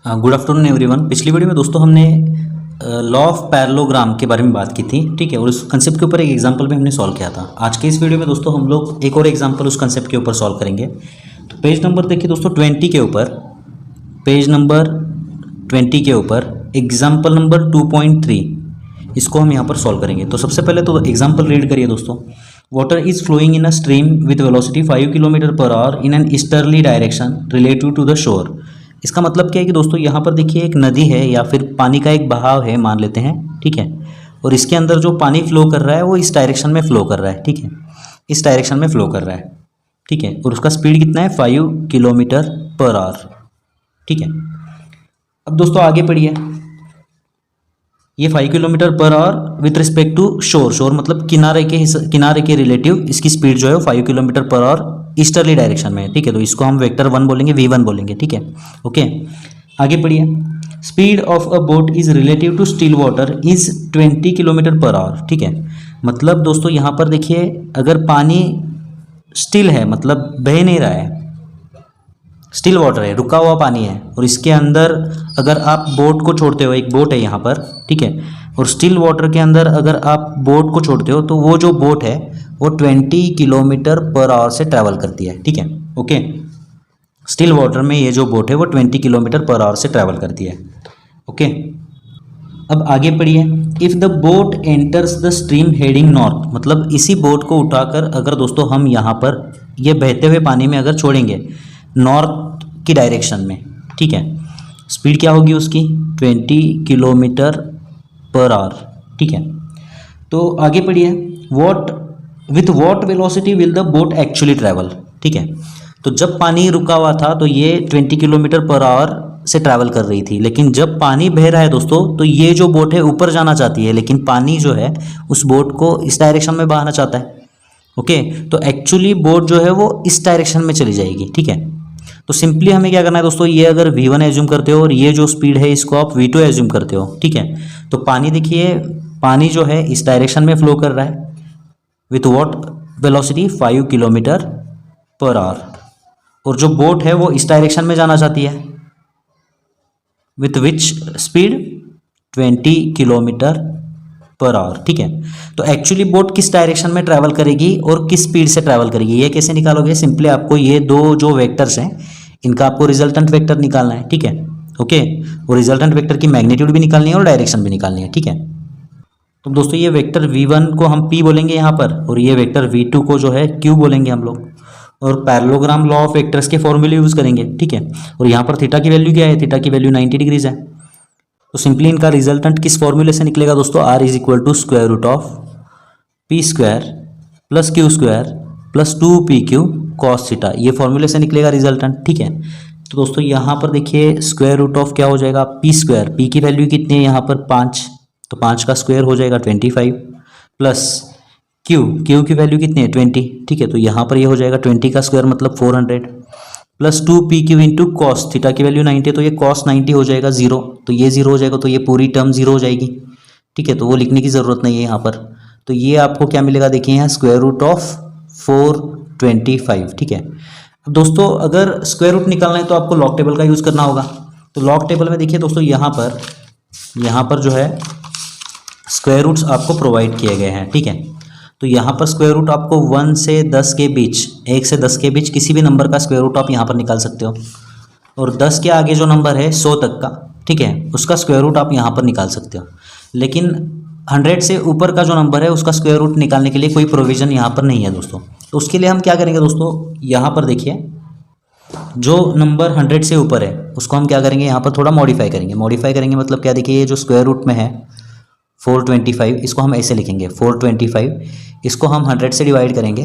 Good afternoon everyone. पिछली video में दोस्तों हमने लॉ ऑफ पैरेललोग्राम के बारे में बात की थी, ठीक है, और उस कंसेप्ट के ऊपर एक एग्जांपल भी हमने सॉल्व किया था। आज के इस वीडियो में दोस्तों हम लोग एक और एग्जांपल उस कंसेप्ट के ऊपर सॉल्व करेंगे। तो पेज नंबर देखिए दोस्तों 20 के ऊपर, पेज नंबर 20 के ऊपर एग्जाम्पल नंबर 2.3 इसको हम यहाँ पर सॉल्व करेंगे। तो सबसे पहले तो एग्जाम्पल रीड करिए दोस्तों। Water is flowing in a stream with velocity 5 kilometre per hour in an easterly direction relative to the shore. इसका मतलब क्या है कि दोस्तों यहाँ पर देखिए एक नदी है या फिर पानी का एक बहाव है मान लेते हैं, ठीक है, और इसके अंदर जो पानी फ्लो कर रहा है वो इस डायरेक्शन में फ्लो कर रहा है, ठीक है, इस डायरेक्शन में फ्लो कर रहा है, ठीक है, और उसका स्पीड कितना है 5 किलोमीटर पर आवर, ठीक है। अब दोस्तों आगे पढ़िए, ये 5 kilometre per hour with respect to शोर, शोर मतलब किनारे के रिलेटिव इसकी स्पीड जो है वो 5 kilometre per our easterly direction में है, ठीक है। तो इसको हम वेक्टर 1 बोलेंगे, v1 बोलेंगे, ठीक है, ओके। आगे पढ़िए, speed of a boat is relative to still water is 20 kilometre per hour, ठीक है। मतलब दोस्तों यहाँ पर देखिए अगर पानी स्टिल है मतलब बह नहीं रहा है, स्टिल वाटर है, रुका हुआ पानी है, और इसके अंदर अगर आप बोट को छोड़ते हो, एक बोट है यहाँ पर, ठीक है, और स्टिल वाटर के अंदर अगर आप बोट को छोड़ते हो तो वो जो बोट है वो 20 किलोमीटर पर आवर से ट्रैवल करती है, ठीक है, ओके। स्टिल वाटर में ये जो बोट है वो 20 किलोमीटर पर आवर से ट्रैवल करती है, ओके। अब आगे पढ़िए, if the boat enters the stream heading north, मतलब इसी बोट को उठाकर अगर दोस्तों हम यहाँ पर ये बहते हुए पानी में अगर छोड़ेंगे नॉर्थ की डायरेक्शन में, ठीक है, स्पीड क्या होगी उसकी 20 किलोमीटर पर आवर, ठीक है। तो आगे पढ़िए, with what velocity will the boat actually travel, ठीक है। तो जब पानी रुका हुआ था तो ये 20 किलोमीटर पर आवर से ट्रैवल कर रही थी, लेकिन जब पानी बह रहा है दोस्तों तो ये जो बोट है ऊपर जाना चाहती है, लेकिन पानी जो है उस बोट को इस डायरेक्शन में बहाना चाहता है, ओके। तो एक्चुअली बोट जो है वो इस डायरेक्शन में चली जाएगी, ठीक है। तो सिंपली हमें क्या करना है दोस्तों, ये अगर v1 एज्यूम करते हो और ये जो स्पीड है इसको आप v2 एज्यूम करते हो, ठीक है। तो पानी देखिए, पानी जो है इस डायरेक्शन में फ्लो कर रहा है with what velocity 5 kilometre per our, और जो बोट है वो इस डायरेक्शन में जाना चाहती है with which speed 20 kilometre per hour, ठीक है। तो एक्चुअली बोट किस डायरेक्शन में ट्रैवल करेगी और किस स्पीड से ट्रैवल करेगी ये कैसे निकालोगे, सिंपली आपको ये दो जो वेक्टर्स हैं इनका आपको रिजल्टेंट वेक्टर निकालना है, ठीक है, ओके। और रिजल्टेंट वेक्टर की मैग्नीट्यूड भी निकालनी है और डायरेक्शन भी निकालनी है, ठीक है। तो दोस्तों ये वेक्टर v1 को हम p बोलेंगे यहाँ पर, और ये वेक्टर v2 को जो है q बोलेंगे हम लोग, और पैरेललोग्राम लॉ ऑफ वेक्टर्स के फॉर्मूले यूज़ करेंगे, ठीक है। और यहाँ पर थीटा की वैल्यू क्या है, थीटा की वैल्यू 90 डिग्रीज है। तो सिंपली इनका रिजल्टेंट किस फॉर्मूले से निकलेगा दोस्तों, r is equal to square root of P square plus Q square plus 2pq cos theta, ये फॉर्मूले से निकलेगा रिजल्टेंट, ठीक है। तो दोस्तों यहाँ पर देखिए स्क्वायर रूट ऑफ क्या हो जाएगा, पी स्क्वायर, पी की वैल्यू कितनी है यहाँ पर 5, तो 5 का स्क्वायर हो जाएगा 25 प्लस क्यू की वैल्यू कितनी है 20, ठीक है। तो यहाँ पर ये हो जाएगा 20 का स्क्वायर मतलब 400 plus 2pq into cos theta की वैल्यू 90, तो ये कॉस 90 हो जाएगा 0, तो ये 0 हो जाएगा, तो ये पूरी टर्म 0 हो जाएगी, ठीक है। तो वो लिखने की ज़रूरत नहीं है यहाँ पर। तो ये आपको क्या मिलेगा देखिए यहाँ स्क्वायर रूट ऑफ 425, ठीक है। अब दोस्तों अगर स्क्वायर रूट निकालना है तो आपको लॉग टेबल का यूज़ करना होगा। तो लॉग टेबल में देखिए दोस्तों यहाँ पर जो है स्क्वायर रूट्स आपको प्रोवाइड किए गए हैं, ठीक है। तो यहाँ पर स्क्वायर रूट आपको 1 से 10 के बीच, 1 से 10 के बीच किसी भी नंबर का स्क्वायर रूट आप यहाँ पर निकाल सकते हो, और 10 के आगे जो नंबर है 100 तक का, ठीक है, उसका स्क्वायर रूट आप यहाँ पर निकाल सकते हो। लेकिन 100 से ऊपर का जो नंबर है उसका स्क्वायर रूट निकालने के लिए कोई प्रोविज़न यहाँ पर नहीं है दोस्तों। तो उसके लिए हम क्या करेंगे दोस्तों, यहाँ पर देखिए जो नंबर 100 से ऊपर है उसको हम क्या करेंगे यहाँ पर थोड़ा मॉडिफाई करेंगे मतलब क्या, देखिए ये जो स्क्वायर रूट में है 425, इसको हम ऐसे लिखेंगे 425, इसको हम 100 से डिवाइड करेंगे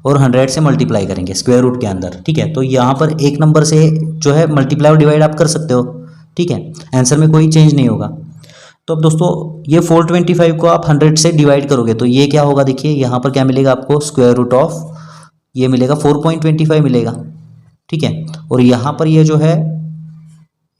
और 100 से मल्टीप्लाई करेंगे स्क्वायर रूट के अंदर, ठीक है। तो यहाँ पर एक नंबर से जो है मल्टीप्लाई और डिवाइड आप कर सकते हो, ठीक है, आंसर में कोई चेंज नहीं होगा। तो अब दोस्तों ये 425 को आप 100 से डिवाइड करोगे तो ये क्या होगा, देखिए यहाँ पर क्या मिलेगा आपको, स्क्वायर रूट ऑफ ये मिलेगा 4.25 मिलेगा, ठीक है। और यहाँ पर ये जो है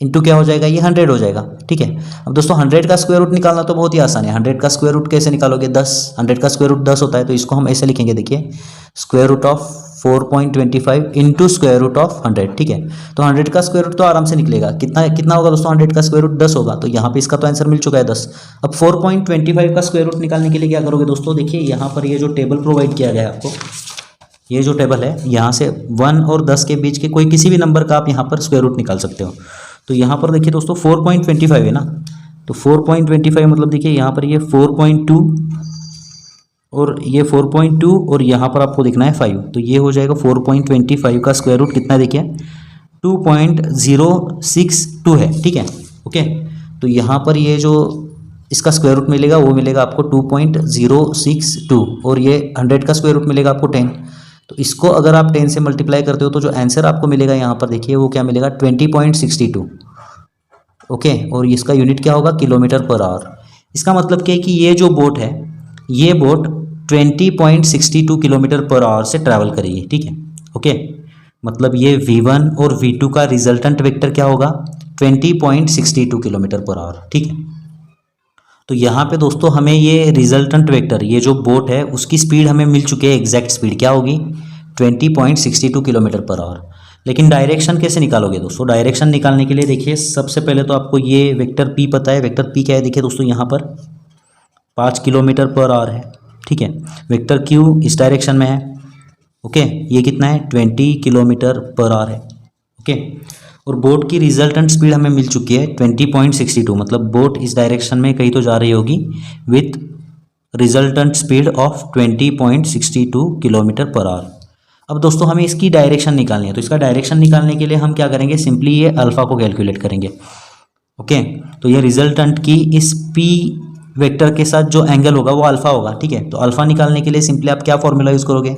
इंटू क्या हो जाएगा, ये 100 हो जाएगा, ठीक है। अब दोस्तों 100 का स्क्वायर रूट निकालना तो बहुत ही आसान है। 100 का स्क्वायर रूट कैसे निकालोगे, 10, 100 का स्क्वायर रूट 10 होता है, तो इसको हम ऐसे लिखेंगे देखिए square root of 4.25 into square root of 100, ठीक है। तो 100 का स्क्वायर रूट तो आराम से निकलेगा, कितना कितना होगा दोस्तों, 100 का स्क्वायर रूट 10 होगा, तो यहाँ पे इसका तो आंसर मिल चुका है 10। अब 4.25 का स्क्वायर रूट निकालने के लिए क्या करोगे दोस्तों, देखिए यहाँ पर ये जो टेबल प्रोवाइड किया गया है आपको, ये जो टेबल है, यहाँ से 1 और 10 के बीच के कोई किसी भी नंबर का आप यहाँ पर स्क्वायर रूट निकाल सकते हो। तो यहाँ पर देखिए दोस्तों 4.25 है ना, तो 4.25 मतलब देखिए यहाँ पर ये 4.2 और ये 4.2 और यहाँ पर आपको दिखना है 5, तो ये हो जाएगा 4.25 का स्क्वायर रूट कितना है, देखिए 2.062 है, ठीक है। ओके, तो यहाँ पर ये जो इसका स्क्वायर रूट मिलेगा वो मिलेगा आपको 2.062 और ये 100 का स्क्वायर रूट मिलेगा आपको 10। तो इसको अगर आप 10 से मल्टीप्लाई करते हो तो जो आंसर आपको मिलेगा यहाँ पर देखिए वो क्या मिलेगा, 20.62। ओके, और इसका यूनिट क्या होगा, किलोमीटर पर आवर। इसका मतलब क्या है कि ये जो बोट है, ये बोट 20.62 किलोमीटर पर आवर से ट्रैवल करेगी, ठीक है। ओके, मतलब ये V1 और V2 का रिजल्टेंट वेक्टर क्या होगा, 20.62 किलोमीटर पर आवर, ठीक है। तो यहाँ पे दोस्तों हमें ये रिजल्टेंट वेक्टर, ये जो बोट है उसकी स्पीड हमें मिल चुकी है, एग्जैक्ट स्पीड क्या होगी, 20.62 किलोमीटर पर आवर। लेकिन डायरेक्शन कैसे निकालोगे दोस्तों, डायरेक्शन निकालने के लिए देखिए सबसे पहले तो आपको ये वेक्टर P पता है, वेक्टर P क्या है, देखिए दोस्तों यहाँ पर 5 किलोमीटर पर आवर है, ठीक है। वेक्टर Q इस डायरेक्शन में है, ओके, ये कितना है, 20 किलोमीटर पर आवर है, ओके। और बोट की रिजल्टेंट स्पीड हमें मिल चुकी है 20.62, मतलब बोट इस डायरेक्शन में कहीं तो जा रही होगी with resultant speed of 20.62 kilometre per our. अब दोस्तों हमें इसकी डायरेक्शन निकालनी है, तो इसका डायरेक्शन निकालने के लिए हम क्या करेंगे, सिंपली ये अल्फा को कैलकुलेट करेंगे, ओके। तो ये रिजल्टेंट की इस P वेक्टर के साथ जो एंगल होगा वो अल्फा होगा, ठीक है। तो अल्फा निकालने के लिए सिंपली आप क्या फॉर्मूला यूज़ करोगे,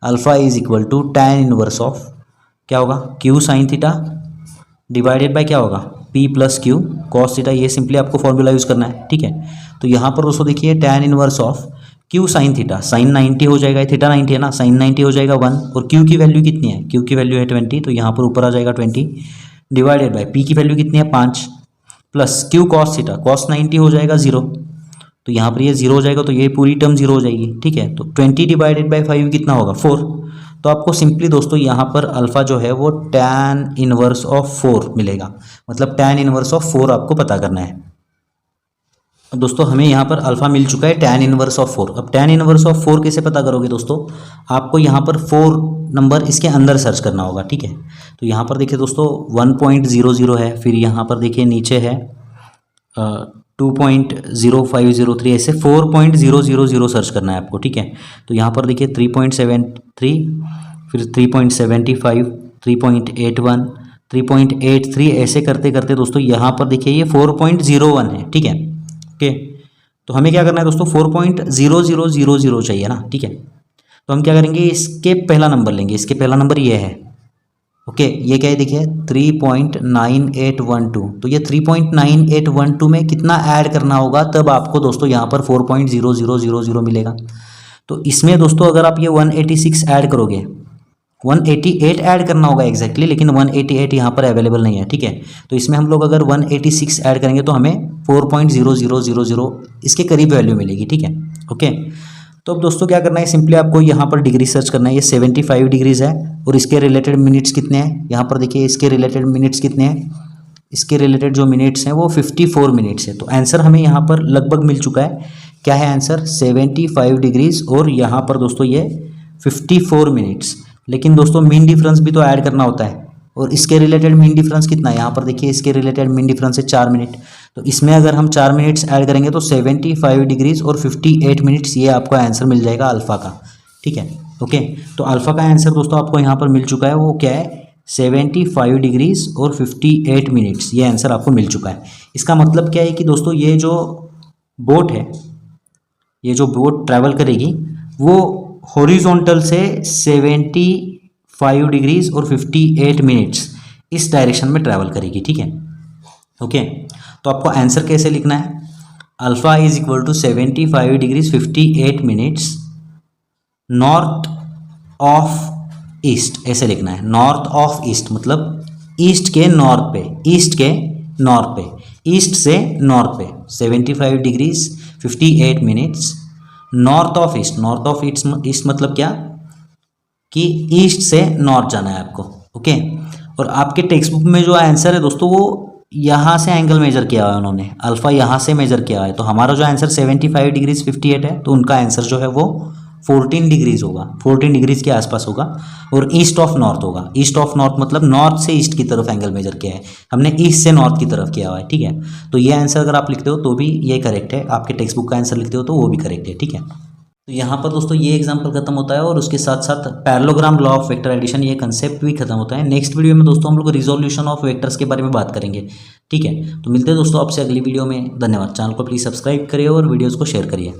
alpha is equal to tan inverse of क्या होगा, Q sine theta divided by क्या होगा, P plus Q cos theta, ये सिंपली आपको फॉर्मूला यूज़ करना है, ठीक है। तो यहाँ पर दोस्तों देखिए tan inverse of Q sine theta, sine 90 हो जाएगा, थीटा 90 है ना, साइन 90 हो जाएगा 1, और Q की वैल्यू कितनी है, Q की वैल्यू है 20, तो यहाँ पर ऊपर आ जाएगा 20 डिवाइडेड बाय P की वैल्यू कितनी है 5 plus Q cos theta, cos 90 हो जाएगा 0, तो यहाँ पर ये 0 हो जाएगा, तो ये पूरी टर्म 0 हो जाएगी, ठीक है। तो 20 डिवाइडेड बाय 5 कितना होगा 4, तो आपको सिंपली दोस्तों यहाँ पर अल्फा जो है वो tan इनवर्स ऑफ 4 मिलेगा, मतलब tan इनवर्स ऑफ 4 आपको पता करना है। दोस्तों हमें यहाँ पर अल्फा मिल चुका है tan इनवर्स ऑफ 4। अब tan इनवर्स ऑफ 4 कैसे पता करोगे दोस्तों, आपको यहाँ पर 4 नंबर इसके अंदर सर्च करना होगा, ठीक है। तो यहाँ पर देखिए दोस्तों 1.00 है, फिर यहाँ पर देखिए नीचे है 2.0503, ऐसे 4.000 सर्च करना है आपको, ठीक है। तो यहाँ पर देखिए 3.73, फिर 3.75, 3.81, 3.83, ऐसे करते करते दोस्तों यहाँ पर देखिए ये 4.01 है, ठीक है। ओके, तो हमें क्या करना है दोस्तों, 4.0000 चाहिए ना, ठीक है। तो हम क्या करेंगे, इसके पहला नंबर लेंगे, इसके पहला नंबर ये है, ओके। ये क्या है देखिए 3.9812, तो ये 3.9812 में कितना ऐड करना होगा तब आपको दोस्तों यहाँ पर 4.0000 मिलेगा। तो इसमें दोस्तों अगर आप ये 186 ऐड करोगे, 188 ऐड करना होगा एग्जैक्टली, लेकिन 188 यहाँ पर अवेलेबल नहीं है, ठीक है। तो इसमें हम लोग अगर 186 ऐड करेंगे तो हमें 4.0000 इसके करीब वैल्यू मिलेगी, ठीक है। ओके, तो अब दोस्तों क्या करना है, सिंपली आपको यहाँ पर डिग्री सर्च करना है, ये 75 डिग्रीज़ है और इसके रिलेटेड मिनट्स कितने हैं, यहाँ पर देखिए इसके रिलेटेड मिनट्स कितने हैं, इसके रिलेटेड जो मिनट्स हैं वो 54 मिनट्स है। तो आंसर हमें यहाँ पर लगभग मिल चुका है, क्या है आंसर 75 डिग्रीज़ और यहाँ पर दोस्तों ये 54 मिनट्स। लेकिन दोस्तों मीन डिफरेंस भी तो ऐड करना होता है, और इसके रिलेटेड मीन डिफरेंस कितना है, यहाँ पर देखिए इसके रिलेटेड मीन डिफरेंस है 4 मिनट। तो इसमें अगर हम 4 मिनट्स ऐड करेंगे तो 75 डिग्रीज़ और 58 मिनट्स, ये आपको आंसर मिल जाएगा अल्फ़ा का, ठीक है। ओके, तो अल्फ़ा का आंसर दोस्तों आपको यहाँ पर मिल चुका है, वो क्या है 75 डिग्रीज़ और 58 मिनट्स, ये आंसर आपको मिल चुका है। इसका मतलब क्या है कि दोस्तों ये जो बोट है, ये जो बोट ट्रैवल करेगी वो हॉरिजॉन्टल से 75 डिग्रीज़ और 58 मिनट्स इस डायरेक्शन में ट्रैवल करेगी, ठीक है। ओके, तो आपको आंसर कैसे लिखना है, alpha is equal to 75 degrees 58 minutes north of east, ऐसे लिखना है। नॉर्थ ऑफ ईस्ट मतलब ईस्ट के नॉर्थ पे, ईस्ट के नॉर्थ पे, ईस्ट से नॉर्थ पे 75 degrees 58 minutes north of east. North of east मतलब क्या कि ईस्ट से नॉर्थ जाना है आपको। ओके, और आपके टेक्स्ट बुक में जो आंसर है दोस्तों वो यहाँ से एंगल मेजर किया हुआ है उन्होंने, अल्फ़ा यहाँ से मेजर किया हुआ है। तो हमारा जो आंसर 75 डिग्रीज 58 है, तो उनका आंसर जो है वो 14 डिग्रीज होगा, 14 डिग्रीज के आसपास होगा। और ईस्ट ऑफ नॉर्थ होगा। ईस्ट ऑफ नॉर्थ मतलब नॉर्थ से ईस्ट की तरफ एंगल मेजर किया है हमने, ईस्ट से नॉर्थ की तरफ किया हुआ है। ठीक है, तो ये आंसर अगर आप लिखते हो तो भी ये करेक्ट है, आपके टेक्स्ट बुक का आंसर लिखते हो तो वो भी करेक्ट है। ठीक है, तो यहाँ पर दोस्तों ये एग्जांपल खत्म होता है और उसके साथ साथ parallelogram law of vector addition ये कंसेप्ट भी खत्म होता है। नेक्स्ट वीडियो में दोस्तों हम लोग रिजोल्यूशन ऑफ वेक्टर्स के बारे में बात करेंगे। ठीक है, तो मिलते हैं दोस्तों आपसे अगली वीडियो में। धन्यवाद। चैनल को प्लीज़ सब्सक्राइब करिए और वीडियोज़ को शेयर करिए।